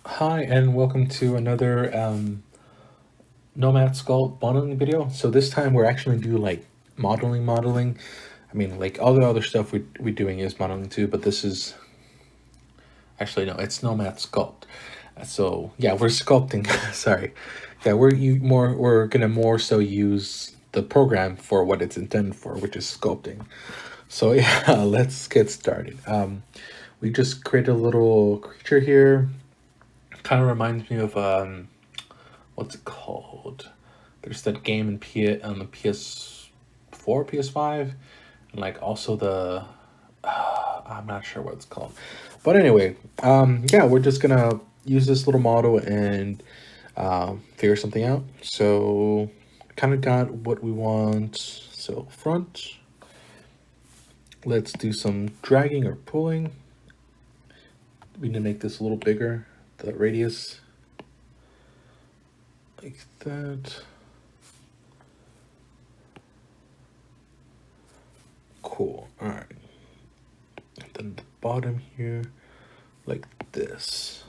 Hi, and welcome to another Nomad Sculpt modeling video. So this time we're actually do like modeling. I mean, like all the other stuff we're doing is modeling too, but this is actually no, it's Nomad Sculpt. So yeah, we're sculpting. Sorry, yeah, we're gonna more so use the program for what it's intended for, which is sculpting. So yeah, let's get started. We just created a little creature here. Kind of reminds me of what's it called? There's that game in on the PS4, PS5, and like also the I'm not sure what it's called, but anyway, yeah, we're just gonna use this little model and figure something out. So, kind of got what we want. So front, let's do some dragging or pulling. We need to make this a little bigger, the radius, like that. Cool. All right. And then the bottom here, like this.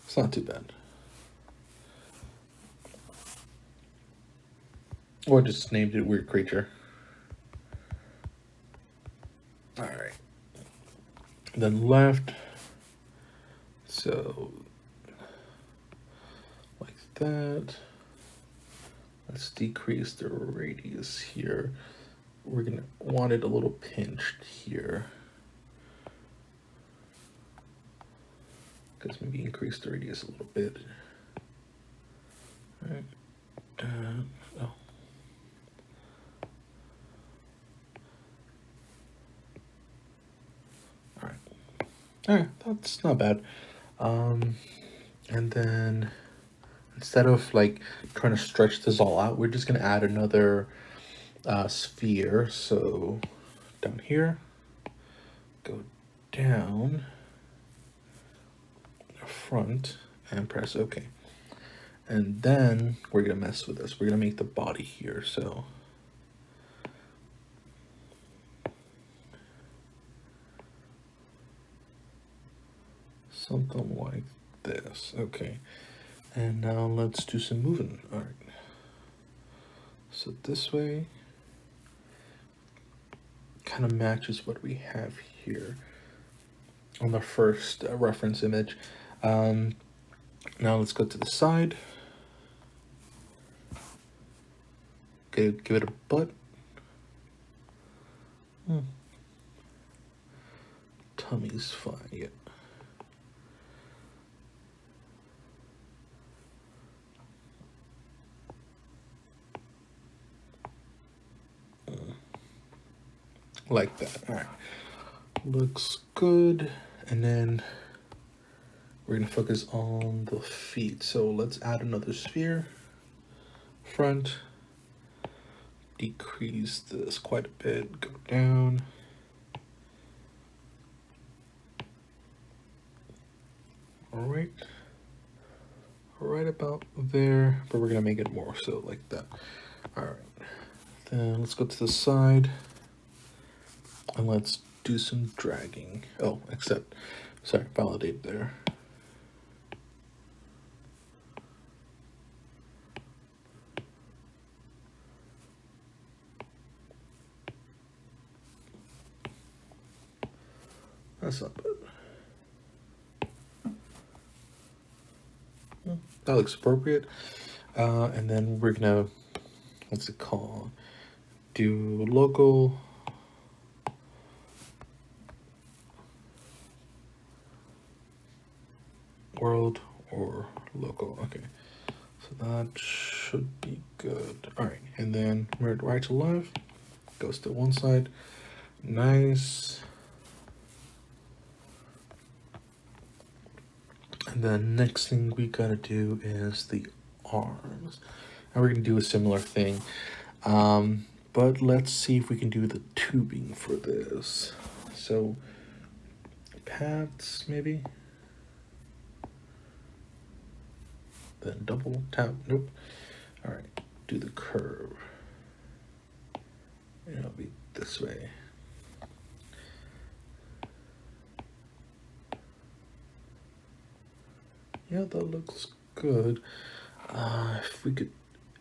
It's not too bad. Or just named it Weird Creature. All right. Then left. So, like that. Let's decrease the radius here. We're gonna want it a little pinched here. Because maybe increase the radius a little bit. All right. Oh. All right. All right, that's not bad. And then instead of like trying to stretch this all out, we're just gonna add another sphere. So down here, go down front and press OK. And then we're gonna mess with this. We're gonna make the body here. So something like this. Okay. And now let's do some moving. All right. So this way kind of matches what we have here on the first reference image. Now let's go to the side. Okay, give it a butt. Tummy's fine, yeah. Like that. All right. Looks good. And then we're gonna focus on the feet. So let's add another sphere. Front. Decrease this quite a bit. Go down. All right. Right about there, but we're gonna make it more so like that. All right. Then let's go to the side. And let's do some dragging. Oh, except, sorry, validate there. That's not bad. That looks appropriate. And then we're gonna, what's it called? Do local. World or local. Okay. So that should be good. All right. And then right to left. Goes to one side. Nice. And then next thing we gotta do is the arms. And we're gonna do a similar thing. But let's see if we can do the tubing for this. So paths maybe. Then double tap. Nope. All right. Do the curve. And it'll be this way. Yeah, that looks good. If we could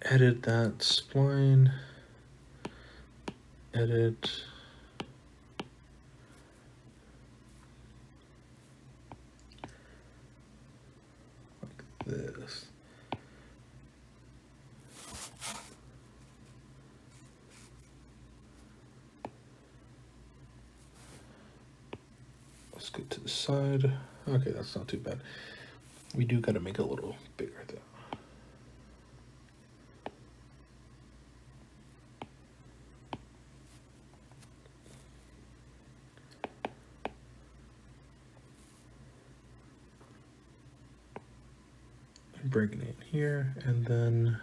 edit that spline, edit. Like this. Let's go to the side. Okay, that's not too bad. We do gotta make it a little bigger though. Bringing it here, and then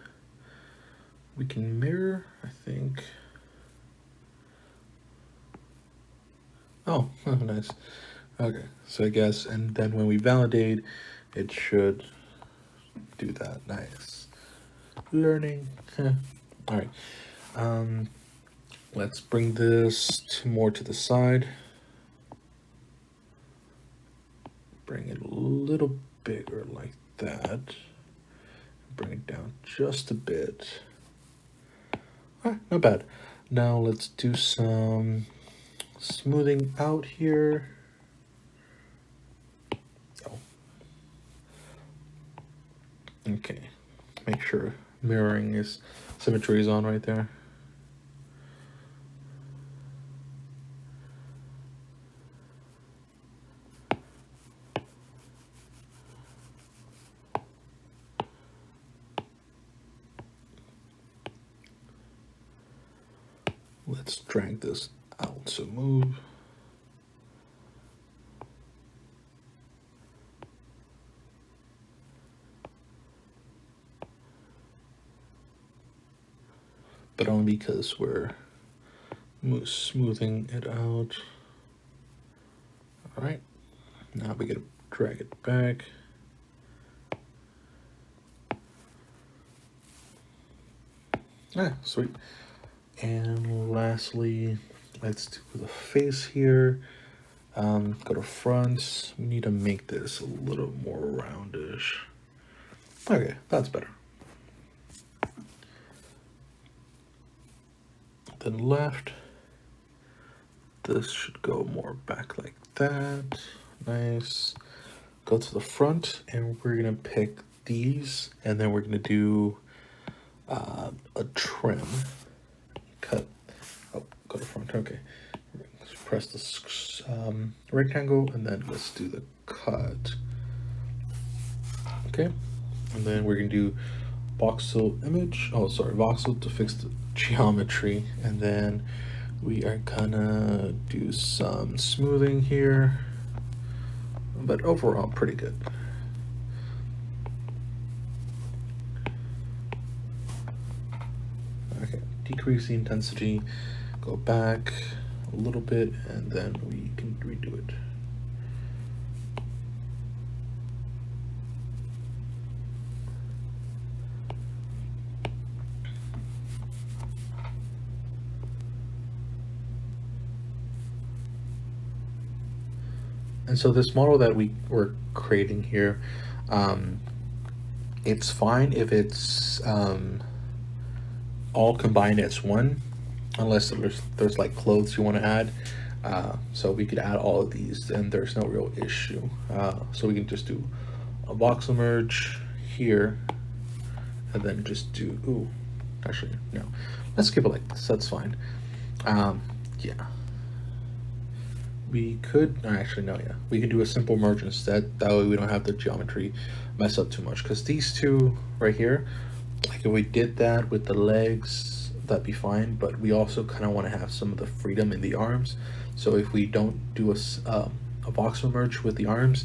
we can mirror, I think. Oh, nice. Okay, so I guess, and then when we validate, it should do that. Nice. Learning. All right. Let's bring this more to the side. Bring it a little bigger like that. Bring it down just a bit. Not bad. Now let's do some smoothing out here. Oh. Okay. Make sure mirroring is symmetry is on right there. Let's drag this out, so move. But only because we're smoothing it out. All right, now we gotta drag it back. Sweet. And lastly, let's do the face here. Go to front. We need to make this a little more roundish. Okay, that's better. Then left. This should go more back like that. Nice. Go to the front, and we're gonna pick these, and then we're gonna do a trim. Cut. Oh, go to front. Okay. Let's press this rectangle, and then let's do the cut. Okay. And then we're gonna do voxel image. Oh, sorry, voxel to fix the geometry, and then we are gonna do some smoothing here, but overall pretty good. Okay, decrease the intensity, go back a little bit, and then we can redo it. And so this model that we're creating here, it's fine if it's all combined as one, unless there's like clothes you want to add. So we could add all of these, and there's no real issue. So we can just do a voxel merge here, and then just do, ooh, actually, no. Let's keep it like this, that's fine. Yeah. We could, actually, no, yeah. We can do a simple merge instead. That way we don't have the geometry mess up too much. Because these two right here, like if we did that with the legs, that'd be fine. But we also kind of want to have some of the freedom in the arms. So if we don't do a voxel merge with the arms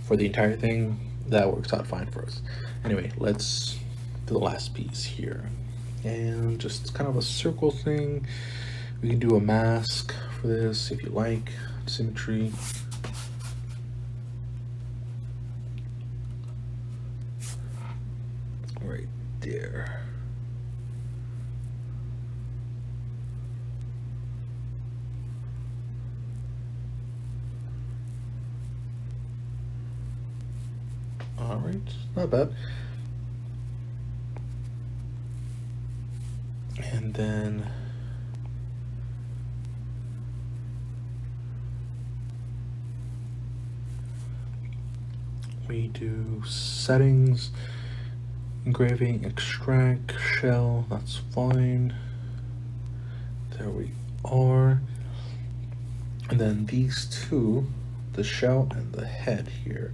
for the entire thing, that works out fine for us. Anyway, let's do the last piece here. And just kind of a circle thing. We can do a mask for this if you like. Symmetry. Right there. All right, not bad. And then we do settings, engraving, extract, shell, that's fine. There we are. And then these two, the shell and the head here,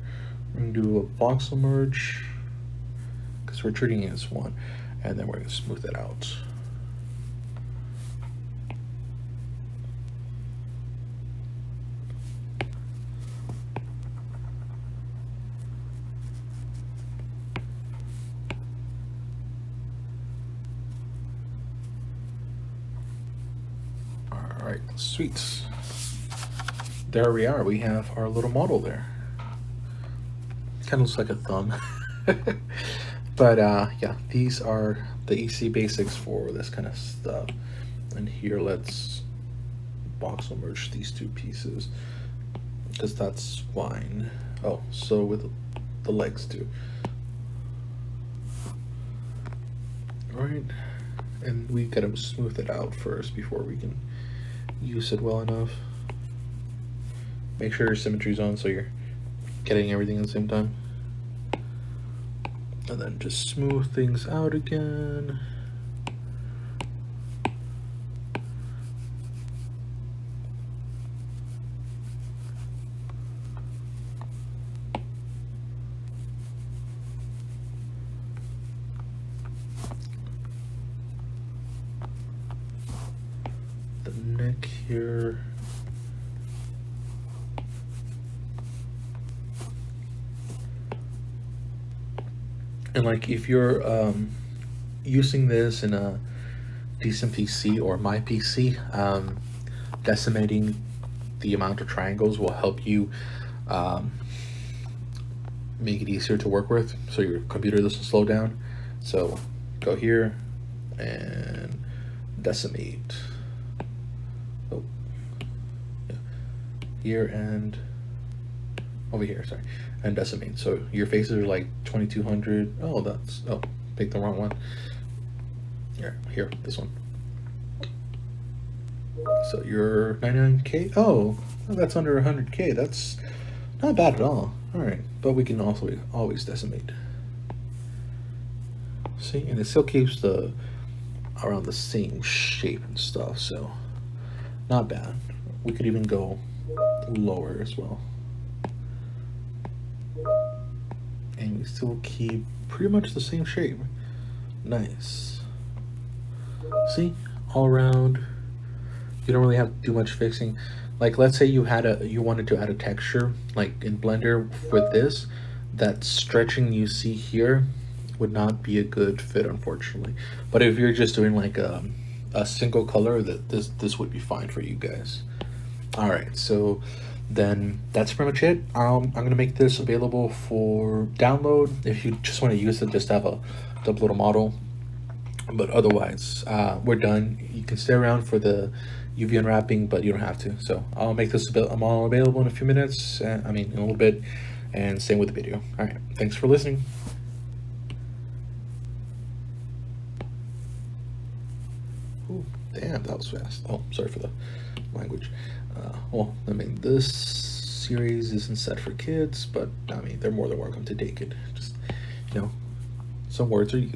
we're gonna do a voxel merge because we're treating it as one, and then we're gonna smooth it out. All right, sweet. There we are. We have our little model there. Kind of looks like a thumb. But yeah, these are the EC basics for this kind of stuff. And here, let's voxel merge these two pieces because that's fine. Oh, so with the legs too. All right, and we gotta smooth it out first before we can use it well enough. Make sure your symmetry's on so you're getting everything at the same time. And then just smooth things out again. The neck here. And like if you're using this in a decent PC or my PC, decimating the amount of triangles will help you make it easier to work with so your computer doesn't slow down. So go here and decimate. Oh, yeah. Here and over here, sorry, and decimate. So your faces are like 2200. Oh, that's, oh, picked the wrong one. Here, this one. So you're 99K. Oh, that's under 100K. That's not bad at all. All right, but we can also always decimate. See, and it still keeps the around the same shape and stuff. So not bad. We could even go lower as well. And we still keep pretty much the same shape. Nice. See, all around, you don't really have to do much fixing. Like, let's say you wanted to add a texture, like in Blender with this, that stretching you see here would not be a good fit, unfortunately. But if you're just doing like a single color, that this would be fine for you guys. All right, so then that's pretty much it. I'm gonna make this available for download if you just want to use it, just have a upload a model. But otherwise, we're done. You can stay around for the UV unwrapping, but you don't have to. So I'll make this model available in a few minutes. I mean, in a little bit, and same with the video. All right, thanks for listening. Ooh, damn, that was fast. Oh, sorry for the language. Well, I mean, this series isn't set for kids, but I mean, they're more than welcome to take it. Just, you know, some words are used.